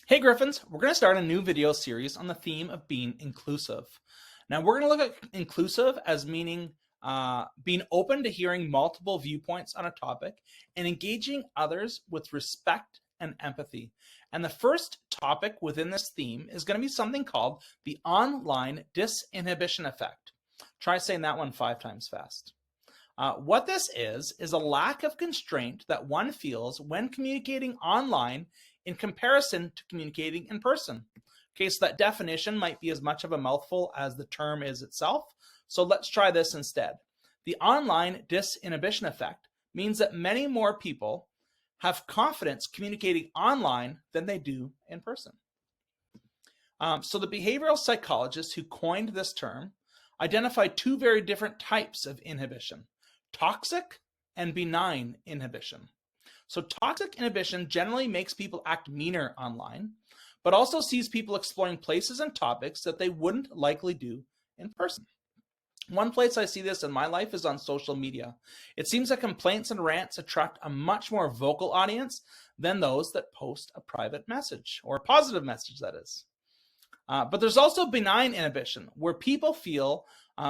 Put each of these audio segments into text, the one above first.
Hey Griffins, we're going to start a new video series on the theme of being inclusive. Now we're going to look at inclusive as meaning being open to hearing multiple viewpoints on a topic and engaging others with respect and empathy. And the first topic within this theme is going to be something called the online disinhibition effect. Try saying that one 5 times fast. What this is a lack of constraint that one feels when communicating online in comparison to communicating in person. Okay, so that definition might be as much of a mouthful as the term is itself. So let's try this instead. The online disinhibition effect means that many more people have confidence communicating online than they do in person. So the behavioral psychologists who coined this term identified 2 very different types of inhibition: toxic and benign inhibition. So toxic inhibition generally makes people act meaner online, but also sees people exploring places and topics that they wouldn't likely do in person. One place I see this in my life is on social media. It seems that complaints and rants attract a much more vocal audience than those that post a private message, or a positive message, that is. But there's also benign inhibition, where people feel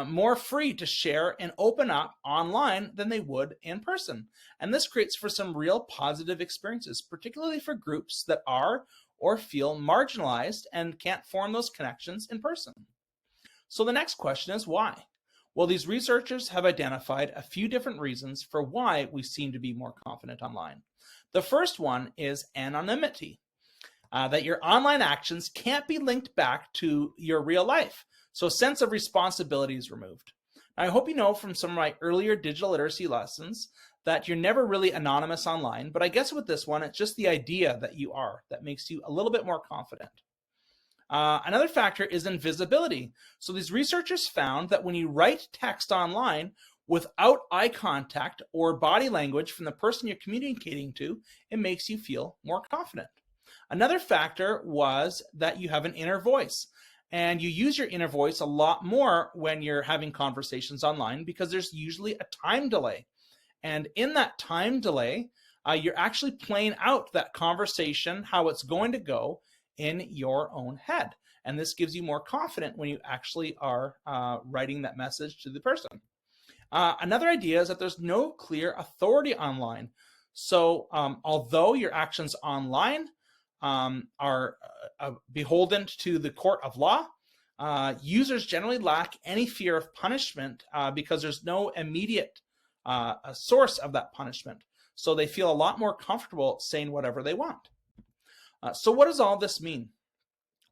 more free to share and open up online than they would in person. And this creates for some real positive experiences, particularly for groups that are or feel marginalized and can't form those connections in person. So the next question is why? Well, these researchers have identified a few different reasons for why we seem to be more confident online. The first one is anonymity. That your online actions can't be linked back to your real life. So a sense of responsibility is removed. Now, I hope you know from some of my earlier digital literacy lessons that you're never really anonymous online, but I guess with this one, it's just the idea that you are that makes you a little bit more confident. Another factor is invisibility. So these researchers found that when you write text online without eye contact or body language from the person you're communicating to, it makes you feel more confident. Another factor was that you have an inner voice, and you use your inner voice a lot more when you're having conversations online because there's usually a time delay. And in that time delay, you're actually playing out that conversation, how it's going to go in your own head. And this gives you more confidence when you actually are writing that message to the person. Another idea is that there's no clear authority online. So although your actions online are beholden to the court of law, users generally lack any fear of punishment because there's no immediate source of that punishment. So they feel a lot more comfortable saying whatever they want. So what does all this mean?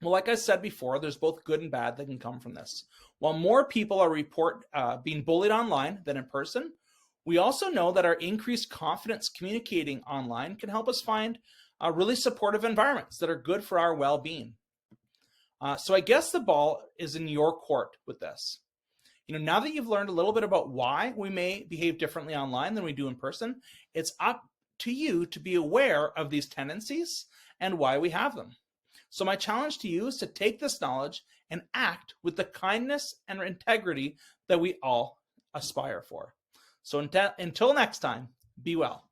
Well, like I said before, there's both good and bad that can come from this. While more people are being bullied online than in person, we also know that our increased confidence communicating online can help us find really supportive environments that are good for our well-being. So I guess the ball is in your court with this. Now that you've learned a little bit about why we may behave differently online than we do in person, it's up to you to be aware of these tendencies and why we have them. So my challenge to you is to take this knowledge and act with the kindness and integrity that we all aspire for. So until next time, be well.